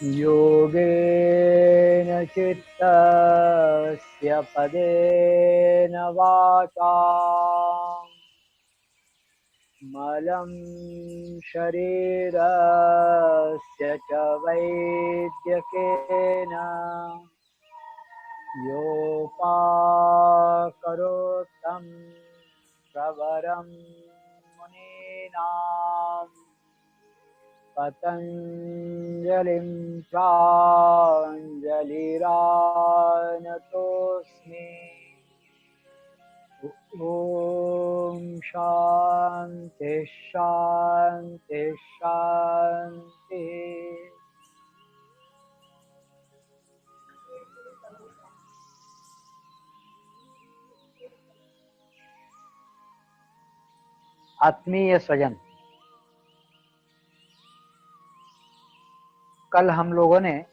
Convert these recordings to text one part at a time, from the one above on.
योगेन चित्तस्य पदेन वाचा मलं शरीरस्य च वैद्यकेन योपाकरोत्तं प्रवरं मुनीनां पतञ्जलिं प्राञ्जलिरानतोऽस्मि। ॐ शान्ति शान्ति शान्तिः। आत्मीय स्वजन, कल हम लोगों ने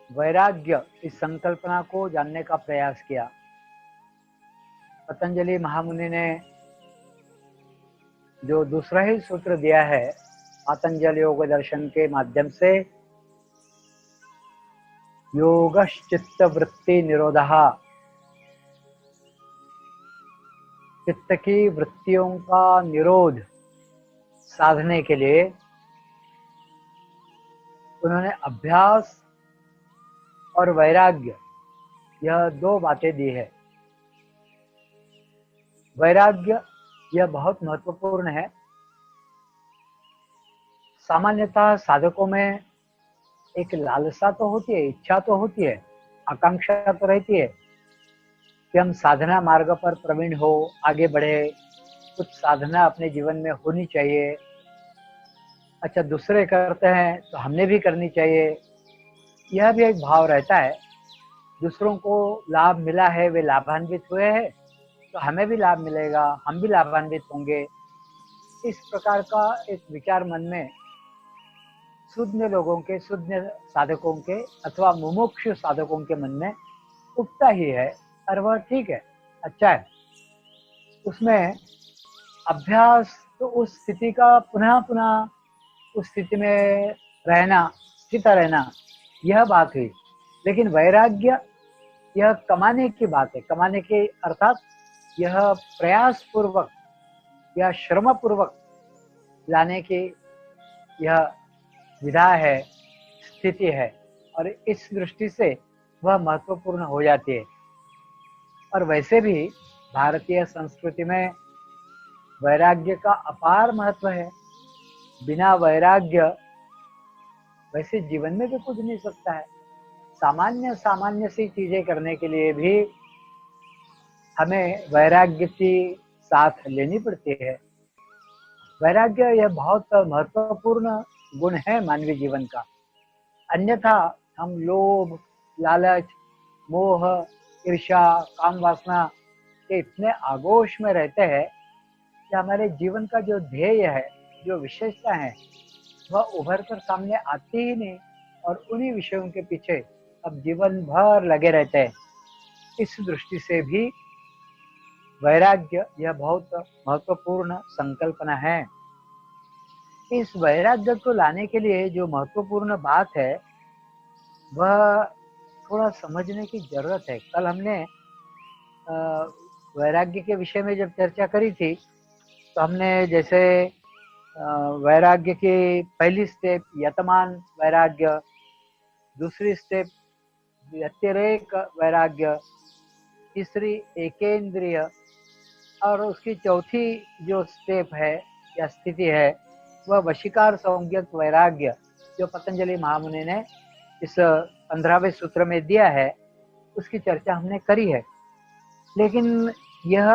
वैराग्य इस संकल्पना को जानने का प्रयास किया। पतंजलि महामुनि ने जो दूसरा ही सूत्र दिया है पतंजलि योग दर्शन के माध्यम से, योगश्चित्त वृत्ति निरोधः, चित्त की वृत्तियों का निरोध साधने के लिए उन्होंने अभ्यास और वैराग्य, यह दो बातें दी है। वैराग्य यह बहुत महत्वपूर्ण है। सामान्यतः साधकों में एक लालसा तो होती है, इच्छा तो होती है, आकांक्षा तो रहती है कि हम साधना मार्ग पर प्रवीण हो, आगे बढ़े, कुछ साधना अपने जीवन में होनी चाहिए। अच्छा, दूसरे करते हैं तो हमने भी करनी चाहिए, यह भी एक भाव रहता है। दूसरों को लाभ मिला है, वे लाभान्वित हुए हैं, तो हमें भी लाभ मिलेगा, हम भी लाभान्वित होंगे। इस प्रकार का एक विचार मन में शुद्ध लोगों के, शुद्ध साधकों के अथवा मुमुक्षु साधकों के मन में उठता ही है, और वह ठीक है, अच्छा है। उसमें अभ्यास तो उस स्थिति का पुनः पुनः उस स्थिति में रहना, स्थित रहना, यह बात हुई। लेकिन वैराग्य यह कमाने की बात है। कमाने के अर्थात यह प्रयास पूर्वक या श्रम पूर्वक लाने की यह विधा है, स्थिति है, और इस दृष्टि से वह महत्वपूर्ण हो जाती है। और वैसे भी भारतीय संस्कृति में वैराग्य का अपार महत्व है। बिना वैराग्य वैसे जीवन में भी कुछ नहीं सकता है। सामान्य सामान्य सी चीजें करने के लिए भी हमें वैराग्य की साथ लेनी पड़ती है। वैराग्य यह बहुत महत्वपूर्ण गुण है मानवीय जीवन का। अन्यथा हम लोभ, लालच, मोह, ईर्ष्या, काम वासना के इतने आगोश में रहते हैं कि हमारे जीवन का जो ध्येय है, जो विशेषता है, वह उभर कर सामने आती ही नहीं, और उन्हीं विषयों के पीछे अब जीवन भर लगे रहते हैं। इस दृष्टि से भी वैराग्य यह बहुत महत्वपूर्ण संकल्पना है। इस वैराग्य को लाने के लिए जो महत्वपूर्ण बात है वह थोड़ा समझने की जरूरत है। कल हमने वैराग्य के विषय में जब चर्चा करी थी तो हमने जैसे वैराग्य की पहली स्टेप यतमान वैराग्य, दूसरी स्टेप व्यतिरेक वैराग्य, तीसरी एकेंद्रिय, और उसकी चौथी जो स्टेप है या स्थिति है वह वशीकार संज्ञक वैराग्य, जो पतंजलि महामुनि ने इस 15वें सूत्र में दिया है, उसकी चर्चा हमने करी है। लेकिन यह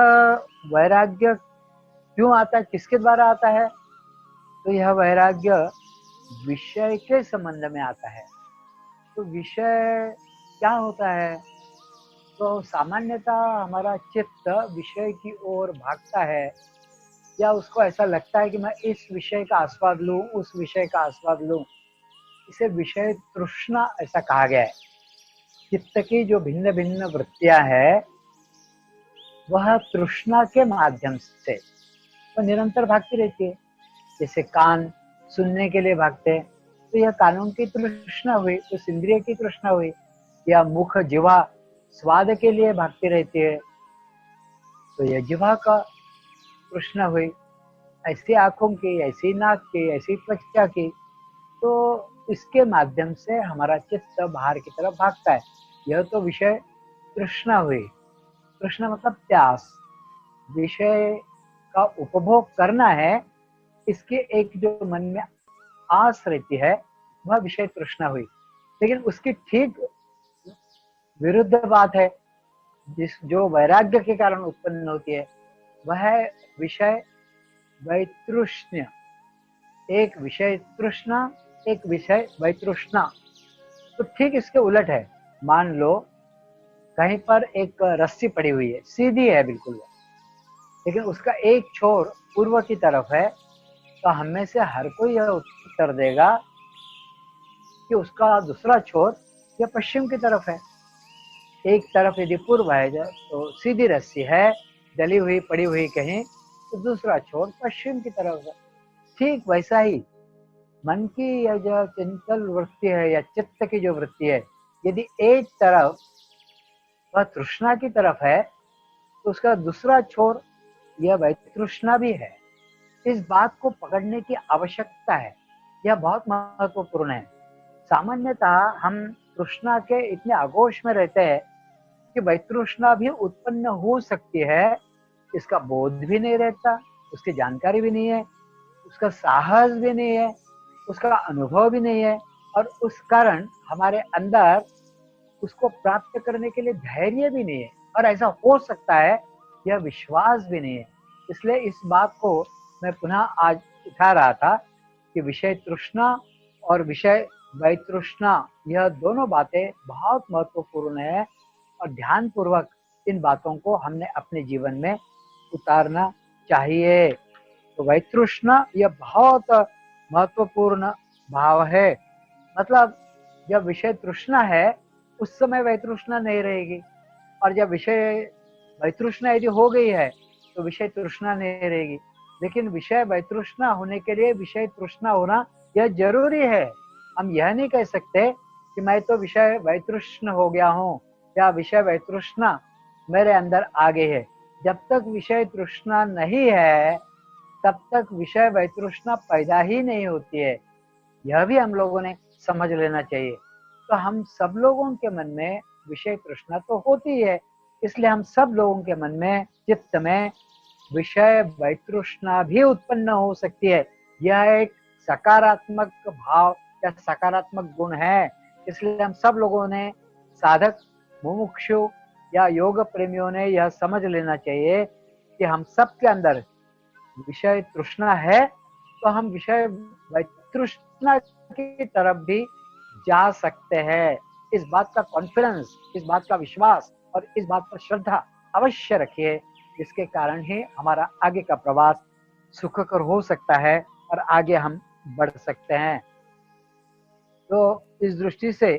वैराग्य क्यों आता है, किसके द्वारा आता है? तो यह वैराग्य विषय के संबंध में आता है। तो विषय क्या होता है? तो सामान्यतः हमारा चित्त विषय की ओर भागता है, या उसको ऐसा लगता है कि मैं इस विषय का आस्वाद लूं, उस विषय का आस्वाद लूं। इसे विषय तृष्णा ऐसा कहा गया है। चित्त की जो भिन्न भिन्न वृत्तियां हैं वह तृष्णा के माध्यम से वह निरंतर भागती रहती है। जैसे कान सुनने के लिए भागते हैं, तो यह कानों की तृष्णा हुई, उस इंद्रिय की तृष्णा हुई। या मुख जिह्वा स्वाद के लिए भागती रहती है, तो यह जिह्वा का तृष्णा हुई। ऐसी आंखों की, ऐसी नाक की, ऐसी त्वचा की, तो इसके माध्यम से हमारा चित्त बाहर की तरफ भागता है। यह तो विषय तृष्णा हुई। तृष्णा मतलब प्यास, विषय का उपभोग करना है, इसके एक जो मन में आस रहती है, वह विषय तृष्णा हुई। लेकिन उसकी ठीक विरुद्ध बात है, जो वैराग्य के कारण उत्पन्न होती है, वह है विषय वैतृष्ण्य। एक विषय तृष्णा, एक विषय वैतृष्णा। तो ठीक इसके उलट है। मान लो कहीं पर एक रस्सी पड़ी हुई है, सीधी है बिल्कुल, लेकिन उसका एक छोर पूर्व की तरफ है, तो हम में से हर कोई यह उत्तर देगा कि उसका दूसरा छोर यह पश्चिम की तरफ है। एक तरफ यदि पूर्व है तो सीधी रस्सी है, डली हुई पड़ी हुई कहीं, तो दूसरा छोर पश्चिम की तरफ है। ठीक वैसा ही मन की यह जो चंचल वृत्ति है या चित्त की जो वृत्ति है, यदि एक तरफ वह तृष्णा की तरफ है, तो उसका दूसरा छोर यह वैतृष्णा भी है। इस बात को पकड़ने की आवश्यकता है, यह बहुत महत्वपूर्ण है। सामान्यतः हम तृष्णा के इतने आगोश में रहते हैं कि वैतृष्णा भी उत्पन्न हो सकती है, इसका बोध भी नहीं रहता, उसकी जानकारी भी नहीं है, उसका साहस भी नहीं है, उसका अनुभव भी नहीं है, और उस कारण हमारे अंदर उसको प्राप्त करने के लिए धैर्य भी नहीं है, और ऐसा हो सकता है यह विश्वास भी नहीं है। इसलिए इस बात को मैं पुनः आज उठा रहा था कि विषय तृष्णा और विषय वैतृष्णा, यह दोनों बातें बहुत महत्वपूर्ण है, और ध्यान पूर्वक इन बातों को हमने अपने जीवन में उतारना चाहिए। तो वैतृष्णा यह बहुत महत्वपूर्ण भाव है। मतलब जब विषय तृष्णा है, उस समय वैतृष्णा नहीं रहेगी, और जब विषय वैतृष्णा यदि हो गई है, तो विषय तृष्णा नहीं रहेगी। लेकिन विषय वैतृष्णा होने के लिए विषय तृष्णा होना यह जरूरी है। हम यह नहीं कह सकते कि मैं तो विषय वैतृष्ण हो गया हूँ, या विषय वैतृष्णा मेरे अंदर आ गई है। जब तक विषय तृष्णा नहीं है, तब तक विषय वैतृष्णा पैदा ही नहीं होती है। यह भी हम लोगों ने समझ लेना चाहिए। तो हम सब लोगों के मन में विषय तृष्णा तो होती है, इसलिए हम सब लोगों के मन में, चित्त में विषय वैतृष्णा भी उत्पन्न हो सकती है। यह एक सकारात्मक भाव या सकारात्मक गुण है। इसलिए हम सब लोगों ने, साधक, मुमुक्षु या योग प्रेमियों ने यह समझ लेना चाहिए कि हम सब के अंदर विषय तृष्णा है, तो हम विषय वैतृष्णा की तरफ भी जा सकते हैं। इस बात का कॉन्फिडेंस, इस बात का विश्वास और इस बात पर श्रद्धा अवश्य रखिए, जिसके कारण ही हमारा आगे का प्रवास सुखकर हो सकता है और आगे हम बढ़ सकते हैं। तो इस दृष्टि से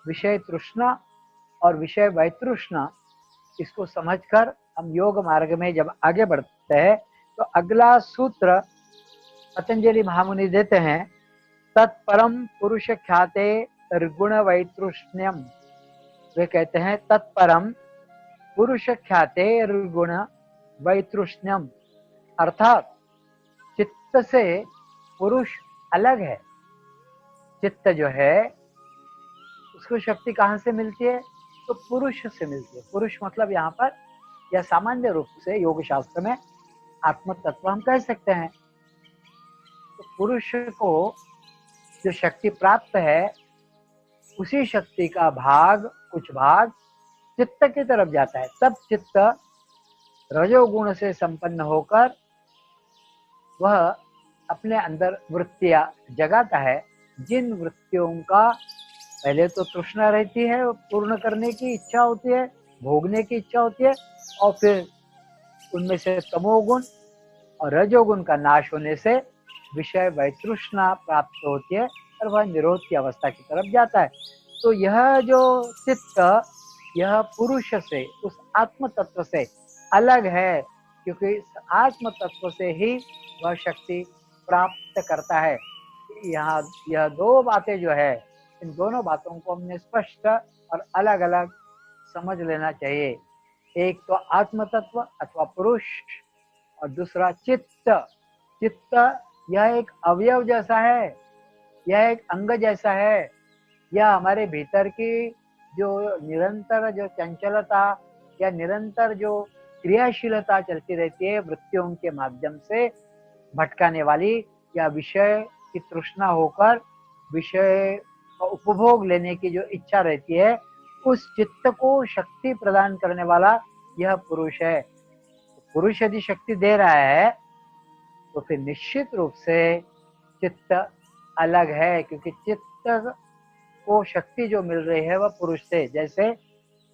विषय तृष्णा और विषय वैतृष्णा, इसको समझकर हम योग मार्ग में जब आगे बढ़ते हैं, तो अगला सूत्र पतंजलि महामुनि देते हैं, तत्परम पुरुष ख्याते निर्गुण वैतृष्ण्यम। वे कहते हैं तत्परम पुरुष ख्याते निर्गुण वैतृष्ण्यम, अर्थात चित्त से पुरुष अलग है। चित्त जो है उसको शक्ति कहाँ से मिलती है? तो पुरुष से मिलती है। पुरुष मतलब यहाँ पर यह सामान्य रूप से योग शास्त्र में आत्म तत्व हम कह सकते हैं। तो पुरुष को जो शक्ति प्राप्त है, उसी शक्ति का भाग, कुछ भाग चित्त की तरफ जाता है। तब चित्त रजोगुण से संपन्न होकर वह अपने अंदर वृत्तियां जगाता है, जिन वृत्तियों का पहले तो तृष्णा रहती है, पूर्ण करने की इच्छा होती है, भोगने की इच्छा होती है, और फिर उनमें से तमोगुण और रजोगुण का नाश होने से विषय वैतृष्णा प्राप्त होती है और वह निरोध की अवस्था की तरफ जाता है। तो यह जो चित्त, यह पुरुष से, उस आत्म तत्व से अलग है, क्योंकि इस आत्म तत्व से ही वह शक्ति प्राप्त व्यक्त करता है। यहाँ यह दो बातें जो है, इन दोनों बातों को हमने स्पष्ट और अलग अलग समझ लेना चाहिए। एक तो आत्म तत्व अथवा पुरुष, और दूसरा चित्त। चित्त यह एक अवयव जैसा है, यह एक अंग जैसा है। यह हमारे भीतर की जो निरंतर जो चंचलता या निरंतर जो क्रियाशीलता चलती रहती है वृत्तियों के माध्यम से भटकाने वाली, या विषय की तृष्णा होकर विषय का उपभोग लेने की जो इच्छा रहती है, उस चित्त को शक्ति प्रदान करने वाला यह पुरुष है। पुरुष यदि शक्ति दे रहा है तो फिर निश्चित रूप से चित्त अलग है, क्योंकि चित्त को शक्ति जो मिल रही है वह पुरुष से। जैसे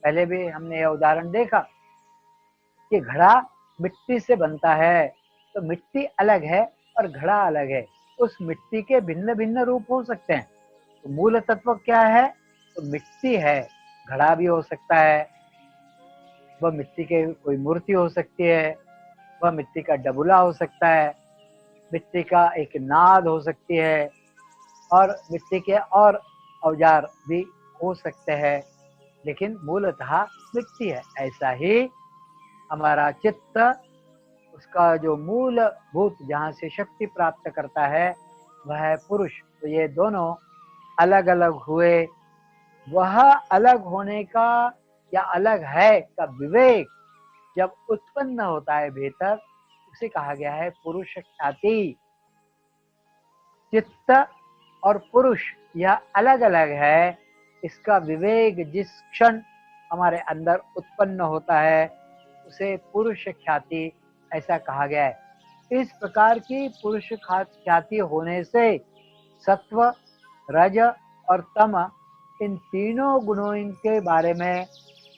पहले भी हमने यह उदाहरण देखा कि घड़ा मिट्टी से बनता है, तो मिट्टी अलग है और घड़ा अलग है। उस मिट्टी के भिन्न भिन्न रूप हो सकते हैं। तो मूल तत्व क्या है? तो मिट्टी है। घड़ा भी हो सकता है, वह मिट्टी के कोई मूर्ति हो सकती है, वह मिट्टी का डबुला हो सकता है, मिट्टी का एक नाद हो सकती है, और मिट्टी के और औजार भी हो सकते हैं, लेकिन मूलतः मिट्टी है। ऐसा ही हमारा चित्त, उसका जो मूलभूत जहाँ से शक्ति प्राप्त करता है वह है पुरुष। तो ये दोनों अलग अलग हुए। वह अलग होने का या अलग है का विवेक जब उत्पन्न होता है भीतर, उसे कहा गया है पुरुष ख्याति। चित्त और पुरुष यह अलग अलग है, इसका विवेक जिस क्षण हमारे अंदर उत्पन्न होता है उसे पुरुष ख्याति ऐसा कहा गया है। इस प्रकार की पुरुष ख्याति होने से सत्व, रज और तम, इन तीनों गुणों के बारे में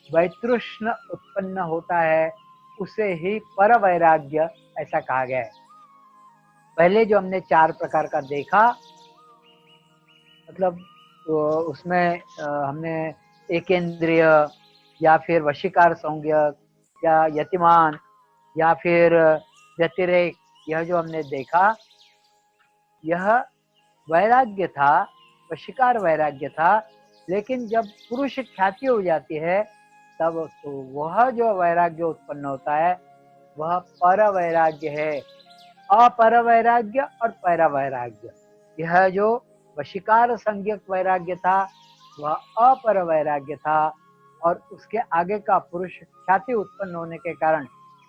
वैतृष्ण उत्पन्न होता है, उसे ही पर वैराग्य ऐसा कहा गया है। पहले जो हमने 4 प्रकार का देखा, मतलब तो उसमें हमने एकेंद्रिय या फिर वशीकार संज्ञक या यतिमान या फिर व्यतिरेक, यह जो हमने देखा यह वैराग्य था, वशीकार वैराग्य था। लेकिन जब पुरुष ख्याति हो जाती है तब तो वह जो वैराग्य उत्पन्न होता है वह पर वैराग्य है। अपर वैराग्य और पर वैराग्य, यह जो वशीकार संज्ञक वैराग्य था वह अपर वैराग्य था, और उसके आगे का पुरुष ख्याति उत्पन्न होने के कारण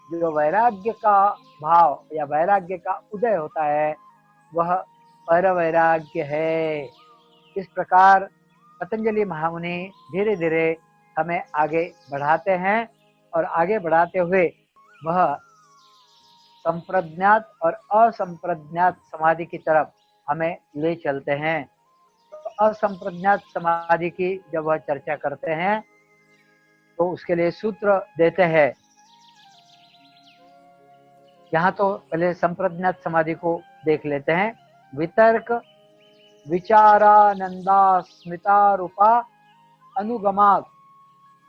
जो वैराग्य का भाव या वैराग्य का उदय होता है वह पर वैराग्य है। इस प्रकार पतंजलि महामुनि धीरे धीरे हमें आगे बढ़ाते हैं, और आगे बढ़ाते हुए वह संप्रज्ञात और असंप्रज्ञात समाधि की तरफ हमें ले चलते हैं। तो असंप्रज्ञात समाधि की जब वह चर्चा करते हैं तो उसके लिए सूत्र देते हैं। यहाँ तो पहले संप्रज्ञात समाधि को देख लेते हैं। वितर्क विचारानंदा स्मिता रूपा अनुगमात्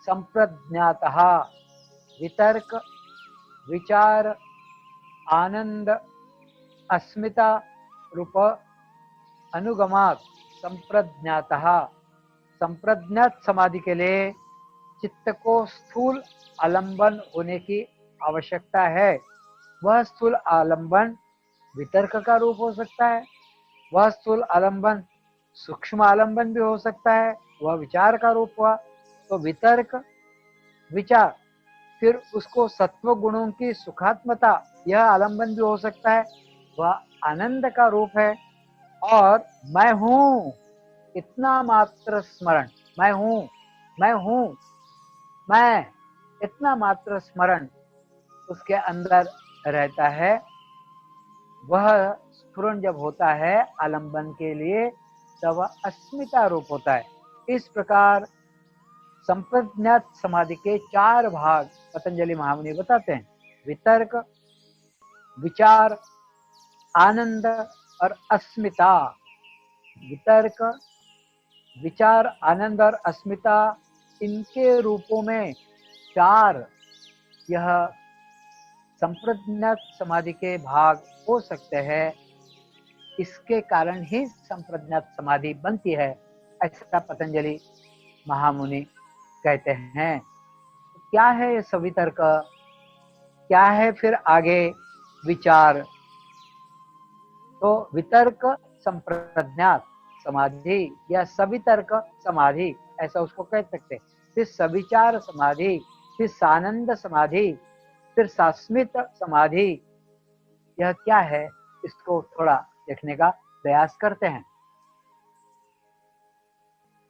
संप्रज्ञातः। वितर्क, विचार, आनंद, अस्मिता रूप अनुगमात् संप्रज्ञातः। संप्रज्ञात समाधि के लिए चित्त को स्थूल आलंबन होने की आवश्यकता है। वह स्थूल आलंबन वितर्क का रूप हो सकता है, वह स्थूल आलंबन सूक्ष्म आलंबन भी हो सकता है, वह विचार का रूप हुआ। तो वितर्क, विचार, फिर उसको सत्व गुणों की सुखात्मता, यह आलंबन भी हो सकता है, वह आनंद का रूप है। और मैं हूं, इतना मात्र स्मरण, मैं हूं, मैं हूं, मैं, इतना मात्र स्मरण उसके अंदर रहता है। वह स्फुरन जब होता है आलंबन के लिए तब वह अस्मिता रूप होता है। इस प्रकार संप्रज्ञात समाधि के 4 भाग पतंजलि महामुनि बताते हैं। वितर्क, विचार, आनंद और अस्मिता। वितर्क, विचार, आनंद और अस्मिता, इनके रूपों में 4 यह संप्रज्ञात समाधि के भाग हो सकते हैं। इसके कारण ही संप्रज्ञात समाधि बनती है, ऐसा पतंजलि महामुनि कहते हैं। क्या है ये सवितर्क, क्या है फिर आगे विचार? तो वितर्क संप्रज्ञात समाधि या सवितर्क समाधि, ऐसा उसको कह सकते हैं। फिर सविचार समाधि, फिर सानंद समाधि, फिर सास्मित समाधि, यह क्या है इसको थोड़ा देखने का प्रयास करते हैं।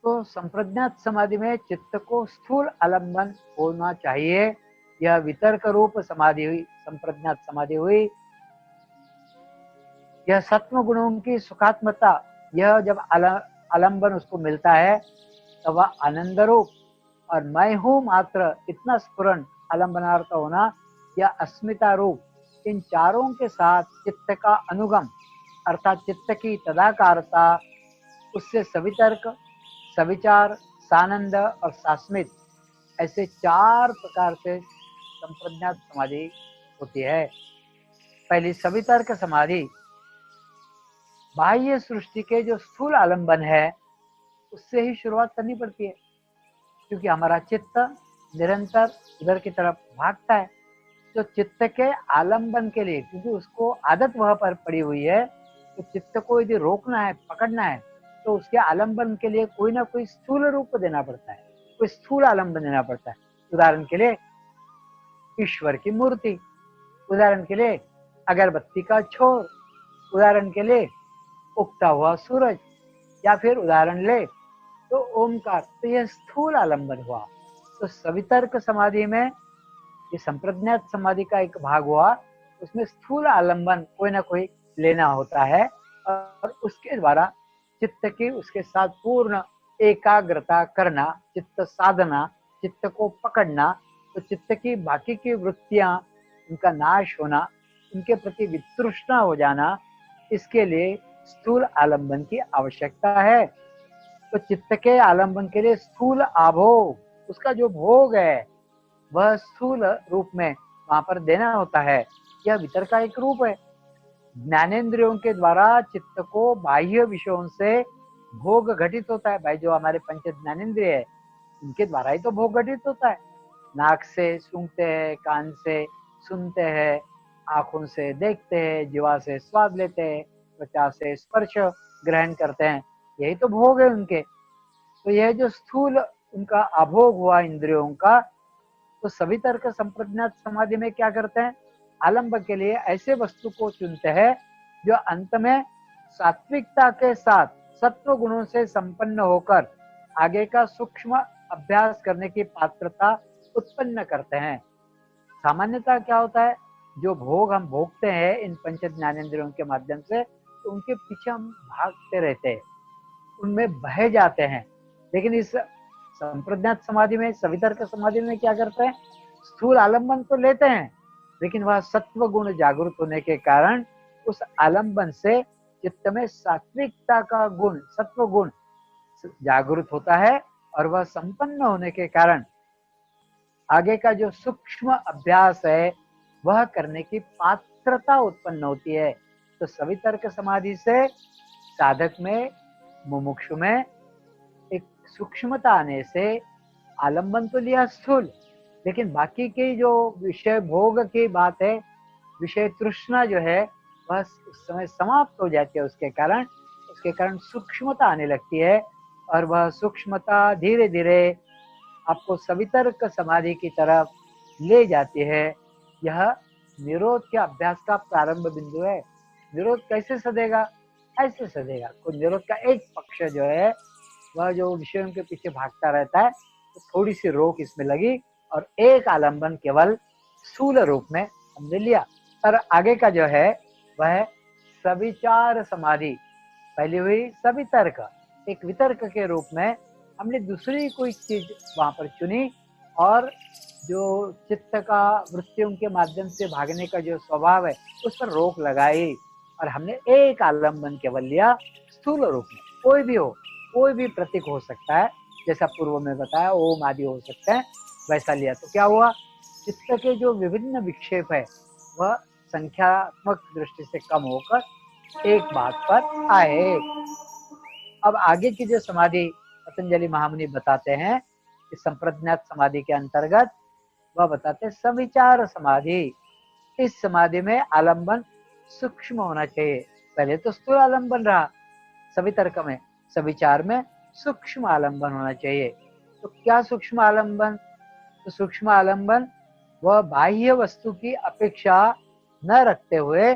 तो संप्रज्ञात समाधि में चित्त को स्थूल आलम्बन होना चाहिए। यह वितर्क रूप समाधि हुई, संप्रज्ञात समाधि हुई। यह सत्व गुणों की सुखात्मता, यह जब आलम्बन उसको मिलता है तो वह आनंद रूप और मैं हूं मात्र इतना स्फुरन आलम्बनार्थ होना, या अस्मिता रूप, इन चारों के साथ चित्त का अनुगम अर्थात चित्त की तदाकारता, उससे सवितर्क, सविचार, सानंद और सास्मित, ऐसे 4 प्रकार से संप्रज्ञात समाधि होती है। पहली सवितर्क समाधि, बाह्य सृष्टि के जो स्थूल आलंबन है उससे ही शुरुआत करनी पड़ती है, क्योंकि हमारा चित्त निरंतर इधर की तरफ भागता है। तो चित्त के आलंबन के लिए, क्योंकि उसको आदत वह पर पड़ी हुई है, तो चित्त को यदि रोकना है, पकड़ना है, तो उसके आलंबन के लिए कोई ना कोई स्थूल रूप देना पड़ता है, कोई स्थूल आलंबन देना पड़ता है। उदाहरण के लिए ईश्वर की मूर्ति, उदाहरण के लिए अगरबत्ती का छोर, उदाहरण के लिए उगता हुआ सूरज, या फिर उदाहरण ले तो ओमकार। तो यह स्थूल आलंबन हुआ। तो सवितर्क समाधि में ये संप्रज्ञात समाधि का एक भाग हुआ, उसमें स्थूल आलंबन कोई ना कोई लेना होता है और उसके द्वारा चित्त की उसके साथ पूर्ण एकाग्रता करना, चित्त साधना, चित्त को पकड़ना, तो चित्त की बाकी की वृत्तियां, उनका नाश होना, उनके प्रति वितृष्णा हो जाना, इसके लिए स्थूल आलंबन की आवश्यकता है। तो चित्त के आलंबन के लिए स्थूल आभोग, उसका जो भोग है वह स्थूल रूप में वहां पर देना होता है। यह वितर का एक रूप है। ज्ञानेंद्रियों के द्वारा चित्त को बाह्य विषयों से भोग घटित होता है। भाई जो हमारे पंच ज्ञानेंद्रिय है उनके द्वारा ही तो भोग घटित होता है। नाक से सूंघते हैं, कान से सुनते हैं, आंखों से देखते हैं, जीवा से स्वाद लेते हैं, त्वचा से स्पर्श ग्रहण करते हैं, यही तो भोग है उनके। तो यह जो स्थूल उनका अभोग हुआ इंद्रियों का, तो सवितर्क संप्रज्ञात समाधि में क्या करते हैं, आलंब के लिए ऐसे वस्तु को चुनते हैं जो अंत में सात्विकता के साथ सत्व गुणों से संपन्न होकर आगे का सूक्ष्म अभ्यास करने की पात्रता उत्पन्न करते हैं। सामान्यतः क्या होता है, जो भोग हम भोगते हैं इन पंच ज्ञानेंद्रियों के माध्यम से, तो उनके पीछे हम भागते रहते हैं, उनमें बह जाते हैं। लेकिन इस संप्रज्ञात समाधि में, सवितर्क समाधि में क्या करते हैं, स्थूल आलंबन तो लेते हैं, लेकिन वह सत्व गुण जागृत होने के कारण उस आलंबन से चित्त में सात्विकता का गुण, सत्व गुण जागृत होता है, और वह संपन्न होने के कारण आगे का जो सूक्ष्म अभ्यास है वह करने की पात्रता उत्पन्न होती है। तो सवितर्क समाधि से साधक में, मुमुक्षु में एक सूक्ष्मता आने से आलंबन तो लिया स्थूल, लेकिन बाकी की जो विषय भोग की बात है, विषय तृष्णा जो है वह उस समय समाप्त हो जाती है। उसके कारण सूक्ष्मता आने लगती है, और वह सूक्ष्मता धीरे धीरे आपको सवितर्क समाधि की तरफ ले जाती है। यह निरोध के अभ्यास का प्रारंभ बिंदु है। निरोध कैसे सदेगा, ऐसे सदेगा। कोई निरोध का एक पक्ष जो है वह जो विषयों के पीछे भागता रहता है, तो थोड़ी सी रोक इसमें लगी और एक आलंबन केवल स्थूल रूप में हमने लिया। और आगे का जो है वह सविचार समाधि। पहली हुई सवितर्क, एक वितर्क के रूप में हमने दूसरी कोई चीज वहां पर चुनी, और जो चित्त का वृत्तियों के माध्यम से भागने का जो स्वभाव है उस पर रोक लगाई, और हमने एक आलंबन केवल लिया स्थूल रूप में। कोई भी हो, कोई भी प्रतीक हो सकता है, जैसा पूर्व में बताया ओम आदि हो सकते हैं, वैसा लिया। तो क्या हुआ, चित्त के जो विभिन्न विक्षेप है वह संख्यात्मक दृष्टि से कम होकर एक बात पर आए। अब आगे की जो समाधि पतंजलि महामुनि बताते हैं कि संप्रज्ञात समाधि के अंतर्गत, वह बताते हैं सविचार समाधि। इस समाधि में आलंबन सूक्ष्म होना चाहिए। पहले तो स्थूल आलंबन रहा सभी तर्क में, सविचार में सूक्ष्म आलंबन होना चाहिए। तो क्या सूक्ष्म आलंबन? तो सूक्ष्म आलंबन वह बाह्य वस्तु की अपेक्षा न रखते हुए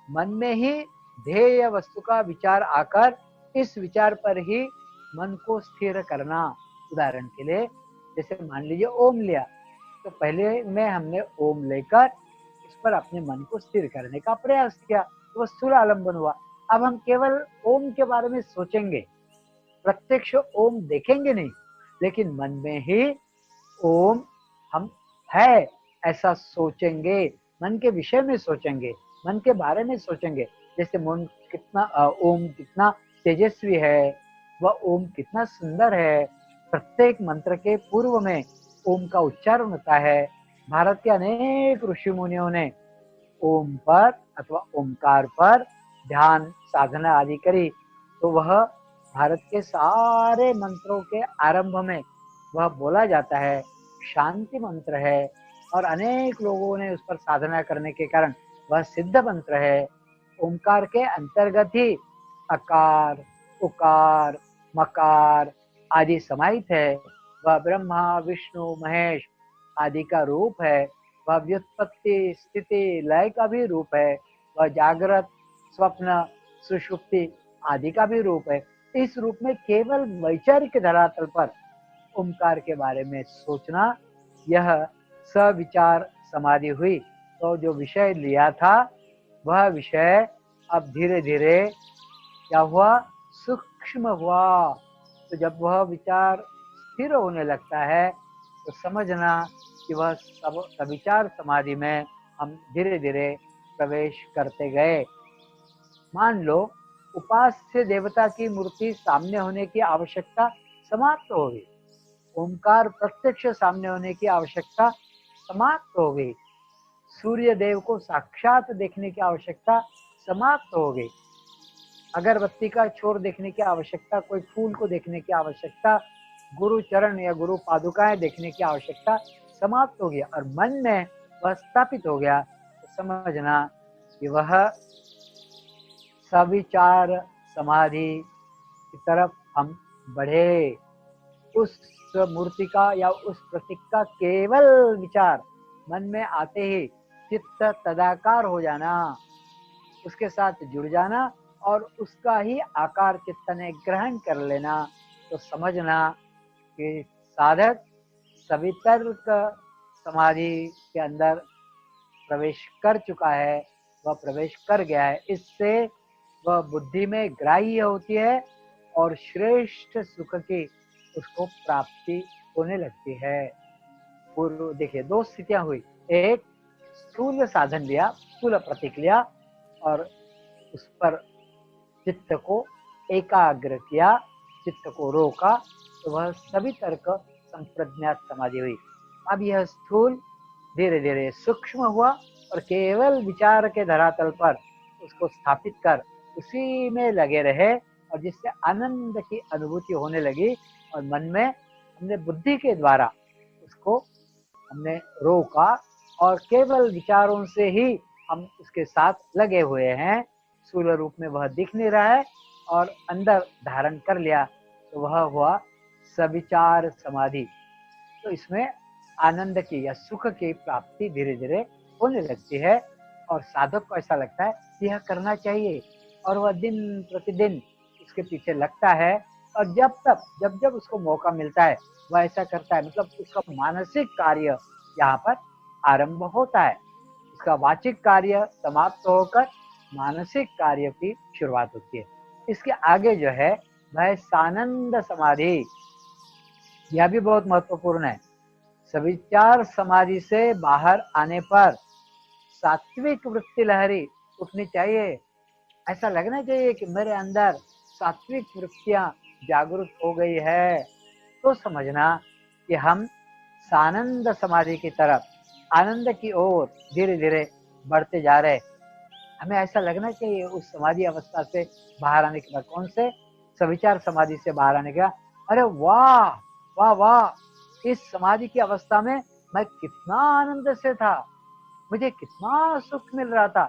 मन में ही ध्येय वस्तु का विचार आकर इस विचार पर ही मन को स्थिर करना। उदाहरण के लिए जैसे मान लीजिए ओम लिया, तो पहले में हमने ओम लेकर उस पर अपने मन को स्थिर करने का प्रयास किया, तो वह स्थूल आलंबन हुआ। अब हम केवल ओम के बारे में सोचेंगे, प्रत्यक्ष ओम देखेंगे नहीं, लेकिन मन में ही ओम हम है ऐसा सोचेंगे, मन के विषय में सोचेंगे, मन के बारे में सोचेंगे। जैसे मन कितना ओम कितना तेजस्वी है, वह ओम कितना सुंदर है। प्रत्येक मंत्र के पूर्व में ओम का उच्चारण होता है। भारत के अनेक ऋषि मुनियों ने ओम पर अथवा ओमकार पर ध्यान साधना आदि करी, तो वह भारत के सारे मंत्रों के आरंभ में वह बोला जाता है, शांति मंत्र है। और अनेक लोगों ने उस पर साधना करने के कारण वह सिद्ध मंत्र है। ओमकार के अंतर्गत ही अकार, उकार, मकार आदि समाहित है। वह ब्रह्मा विष्णु महेश आदि का रूप है। वह व्युत्पत्ति स्थिति लय का भी रूप है। वह जागृत स्वप्न सुषुप्ति आदि का भी रूप है। इस रूप में केवल वैचारिक धरातल पर ओमकार के बारे में सोचना, यह सविचार समाधि हुई। तो जो विषय लिया था वह विषय अब धीरे धीरे क्या हुआ, सूक्ष्म हुआ। तो जब वह विचार स्थिर होने लगता है तो समझना कि वह सविचार समाधि में हम धीरे धीरे प्रवेश करते गए। मान लो उपास्य देवता की मूर्ति सामने होने की आवश्यकता समाप्त हो गई, ओमकार प्रत्यक्ष सामने होने की आवश्यकता समाप्त हो गई, सूर्य देव को साक्षात देखने की आवश्यकता समाप्त हो गई, अगरबत्ती का छोर देखने की आवश्यकता, कोई फूल को देखने की आवश्यकता, गुरु चरण या गुरु पादुकाएं देखने की आवश्यकता समाप्त हो गया और मन में वह स्थापित हो गया। तो समझना कि वह सविचार समाधि की तरफ हम बढ़े। उस मूर्ति का या उस प्रतीक का केवल विचार मन में आते ही चित्त तदाकार हो जाना, उसके साथ जुड़ जाना और उसका ही आकार चित्त ने ग्रहण कर लेना। तो समझना कि साधक सवितर्क समाधि के अंदर प्रवेश कर चुका है, वह प्रवेश कर गया है। इससे वह बुद्धि में ग्राह्य होती है और श्रेष्ठ सुख की उसको प्राप्ति होने लगती है। पूर्व देखिए दो स्थितियां हुई, एक स्थूल साधन लिया, स्थूल प्रतीक लिया और उस पर चित्त को एकाग्र किया, चित्त को रोका, तो वह सभी तर्क संप्रज्ञात समाधि हुई। अब यह स्थूल धीरे धीरे सूक्ष्म हुआ और केवल विचार के धरातल पर उसको स्थापित कर उसी में लगे रहे और जिससे आनंद की अनुभूति होने लगी और मन में हमने बुद्धि के द्वारा उसको हमने रोका और केवल विचारों से ही हम उसके साथ लगे हुए हैं। स्थूल रूप में वह दिख नहीं रहा है और अंदर धारण कर लिया, तो वह हुआ सविचार समाधि। तो इसमें आनंद की या सुख की प्राप्ति धीरे धीरे होने लगती है और साधक को ऐसा लगता है कि यह करना चाहिए और वह दिन प्रतिदिन उसके पीछे लगता है और जब जब उसको मौका मिलता है वह ऐसा करता है। मतलब उसका मानसिक कार्य यहाँ पर आरंभ होता है, उसका वाचिक कार्य समाप्त होकर मानसिक कार्य की शुरुआत होती है। इसके आगे जो है वह सानंद समाधि, यह भी बहुत महत्वपूर्ण है। सविचार समाधि से बाहर आने पर सात्विक वृत्ति लहरी उठनी चाहिए। ऐसा लगना चाहिए कि मेरे अंदर सात्विक वृत्तियां जागृत हो गई है। तो समझना कि हम सानंद समाधि की तरफ, आनंद की ओर धीरे धीरे बढ़ते जा रहे। हमें ऐसा लगना चाहिए उस समाधि अवस्था से बाहर आने के बाद। कौन से? सविचार समाधि से बाहर आने के बाद, अरे वाह वाह वाह, इस समाधि की अवस्था में मैं कितना आनंद से था, मुझे कितना सुख मिल रहा था।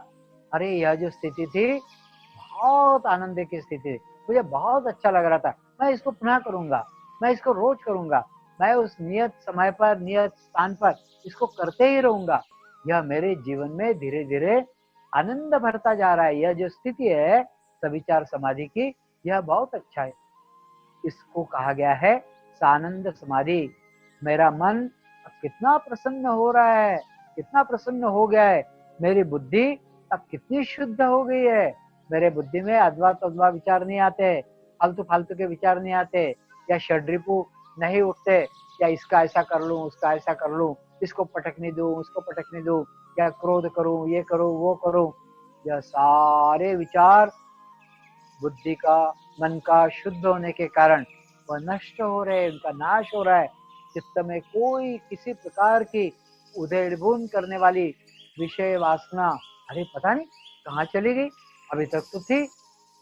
अरे यह जो स्थिति थी बहुत आनंद की स्थिति थी, मुझे बहुत अच्छा लग रहा था, मैं इसको पुनः करूंगा, मैं इसको रोज करूंगा, मैं उस नियत समय पर नियत स्थान पर इसको करते ही रहूंगा। यह मेरे जीवन में धीरे धीरे आनंद भरता जा रहा है। यह जो स्थिति है सविचार समाधि की, यह बहुत अच्छा है। इसको कहा गया है सानंद समाधि। मेरा मन अब कितना प्रसन्न हो रहा है, कितना प्रसन्न हो गया है, मेरी बुद्धि अब कितनी शुद्ध हो गई है। मेरे बुद्धि में अथवा तथवा विचार नहीं आते, फालतू फालतू के विचार नहीं आते, या षड्रिपु नहीं उठते, या इसका ऐसा कर लूं, उसका ऐसा कर लूं, इसको पटकने दूं, उसको पटकने दूं, या क्रोध करूं, ये करूं, वो करूं। यह सारे विचार बुद्धि का, मन का शुद्ध होने के कारण वह नष्ट हो रहे हैं, उनका नाश हो रहा है। चित्त में कोई किसी प्रकार की उधेड़बुन करने वाली विषय वासना, अरे पता नहीं कहाँ चली गई, अभी तक तो थी,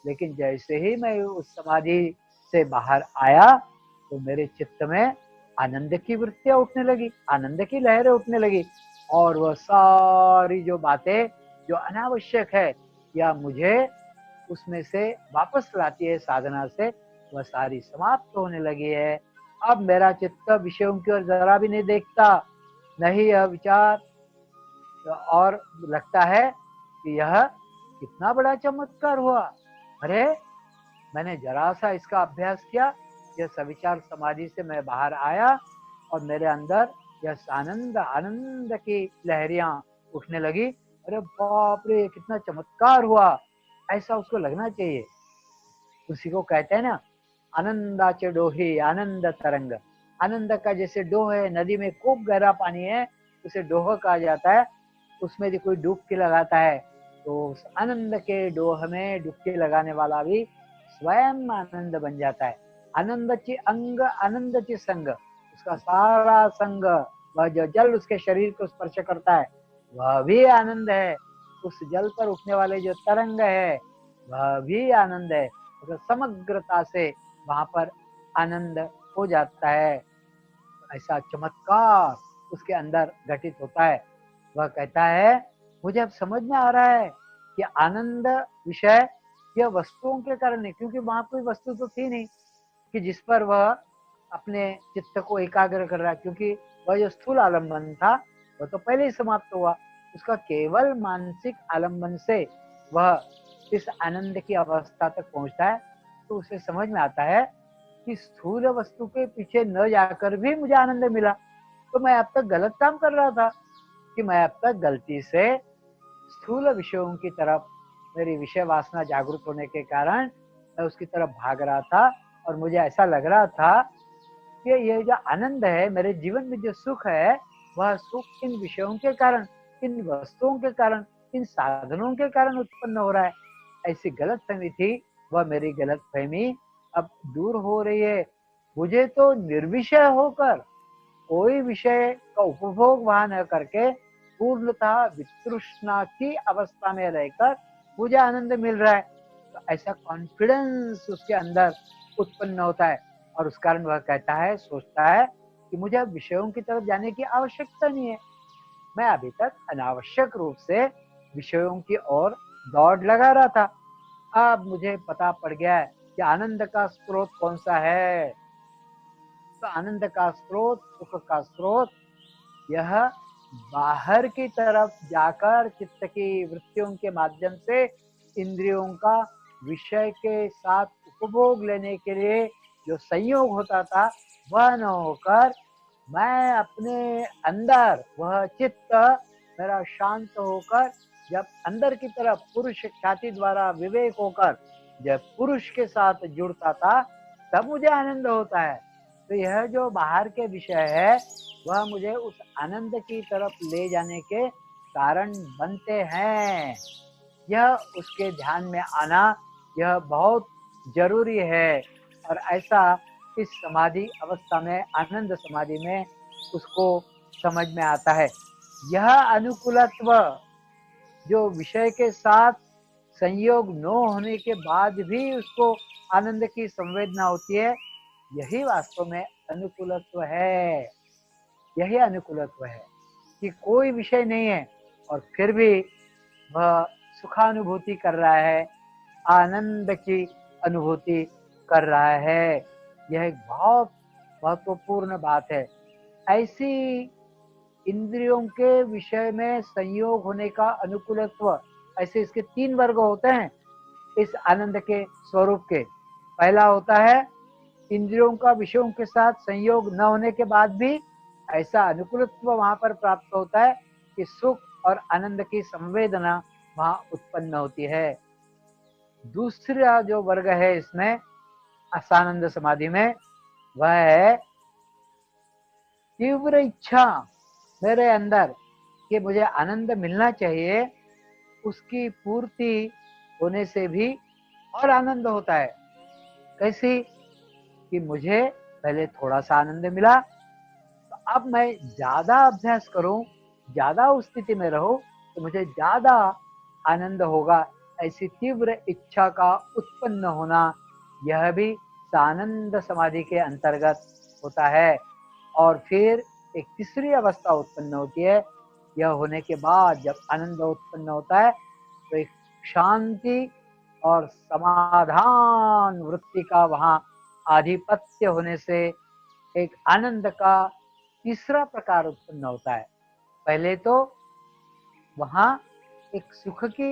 लेकिन जैसे ही मैं उस समाधि से बाहर आया तो मेरे चित्त में आनंद की वृत्तियां उठने लगी, आनंद की लहरें उठने लगी, और वह सारी जो बातें जो अनावश्यक है या मुझे उसमें से वापस लाती है साधना से, वह सारी समाप्त होने लगी है। अब मेरा चित्त विषयों की ओर जरा भी नहीं देखता, नहीं यह विचार, और लगता है कि यह कितना बड़ा चमत्कार हुआ। अरे मैंने जरा सा इसका अभ्यास किया, यह सविचार समाधि से मैं बाहर आया और मेरे अंदर यह आनंद आनंद की लहरियां उठने लगी। अरे बाप रे, कितना चमत्कार हुआ, ऐसा उसको लगना चाहिए। उसी को कहते हैं ना, आनंदाचे डोही आनंद तरंग। आनंद का जैसे डोह है, नदी में खूब गहरा पानी है, उसे डोह कहा जाता है। उसमें यदि कोई डुबकी लगाता है तो उस आनंद के डोह में डुबकी लगाने वाला भी स्वयं आनंद बन जाता है। आनंद ची अंग आनंद ची संग, उसका सारा संग, वह जो जल उसके शरीर को स्पर्श करता है वह भी आनंद है। उस जल पर उठने वाले जो तरंग है वह भी आनंद है। तो समग्रता से वहां पर आनंद हो जाता है। ऐसा चमत्कार उसके अंदर घटित होता है। वह कहता है मुझे अब समझ में आ रहा है कि आनंद विषय यह वस्तुओं के कारण नहीं, क्योंकि वहां कोई वस्तु तो थी नहीं कि जिस पर वह अपने चित्त को एकाग्र कर रहा है, क्योंकि वह जो स्थूल आलम्बन था वह तो पहले ही समाप्त हुआ। उसका केवल मानसिक आलम्बन से वह इस आनंद की अवस्था तक पहुंचता है। तो उसे समझ में आता है कि स्थूल वस्तु के पीछे न जाकर भी मुझे आनंद मिला, तो मैं अब तक गलत काम कर रहा था, कि मैं अब तक गलती से स्थूल विषयों की तरफ, मेरी विषय वासना जागृत होने के कारण मैं उसकी तरफ भाग रहा था, और मुझे ऐसा लग रहा था कि ये जो आनंद है, मेरे जीवन में जो सुख है, वह सुख इन विषयों के कारण, इन वस्तुओं के कारण, इन साधनों के कारण उत्पन्न हो रहा है। ऐसी गलत फहमी थी, वह मेरी गलत फहमी अब दूर हो रही है। मुझे तो निर्विषय होकर, कोई विषय का उपभोग वहां न करके, पूर्णतः वितृष्णा की अवस्था में रहकर मुझे आनंद मिल रहा है। तो ऐसा कॉन्फिडेंस उसके अंदर उत्पन्न होता है, और उस कारण वह कहता है, सोचता है कि मुझे अब विषयों की तरफ जाने की आवश्यकता नहीं है। मैं अभी तक अनावश्यक रूप से विषयों की ओर दौड़ लगा रहा था। अब मुझे पता पड़ गया है कि आनंद का स्रोत कौन सा है। तो आनंद का स्रोत, सुख का स्रोत, यह बाहर की तरफ जाकर चित्त की वृत्तियों के माध्यम से इंद्रियों का विषय के साथ उपभोग लेने के लिए जो संयोग होता था, वह न होकर मैं अपने अंदर, वह चित्त मेरा शांत होकर जब अंदर की तरफ पुरुष ख्याति द्वारा विवेक होकर जब पुरुष के साथ जुड़ता था, तब मुझे आनंद होता है। तो यह जो बाहर के विषय है वह मुझे उस आनंद की तरफ ले जाने के कारण बनते हैं। यह उसके ध्यान में आना यह बहुत जरूरी है। और ऐसा इस समाधि अवस्था में, आनंद समाधि में उसको समझ में आता है। यह अनुकूलत्व जो विषय के साथ संयोग न होने के बाद भी उसको आनंद की संवेदना होती है, यही वास्तव में अनुकूलत्व है। यही अनुकूलत्व है कि कोई विषय नहीं है और फिर भी वह सुखानुभूति कर रहा है, आनंद की अनुभूति कर रहा है। यह एक बहुत महत्वपूर्ण बात है। ऐसी इंद्रियों के विषय में संयोग होने का अनुकूलत्व, ऐसे इसके 3 वर्ग होते हैं इस आनंद के स्वरूप के। पहला होता है इंद्रियों का विषयों के साथ संयोग न होने के बाद भी ऐसा अनुकूलत्व वहां पर प्राप्त होता है कि सुख और आनंद की संवेदना वहां उत्पन्न होती है। दूसरा जो वर्ग है इसमें सानंद समाधि में, वह है तीव्र इच्छा मेरे अंदर कि मुझे आनंद मिलना चाहिए, उसकी पूर्ति होने से भी और आनंद होता है। कैसी? कि मुझे पहले थोड़ा सा आनंद मिला, तो अब मैं ज्यादा अभ्यास करूं, ज्यादा उस स्थिति में रहूं तो मुझे ज्यादा आनंद होगा। ऐसी तीव्र इच्छा का उत्पन्न होना, यह भी सानंद समाधि के अंतर्गत होता है। और फिर एक तीसरी अवस्था उत्पन्न होती है। यह होने के बाद जब आनंद उत्पन्न होता है तो एक शांति और समाधान वृत्ति का वहां आधिपत्य होने से एक आनंद का तीसरा प्रकार उत्पन्न होता है। पहले तो वहां एक सुख की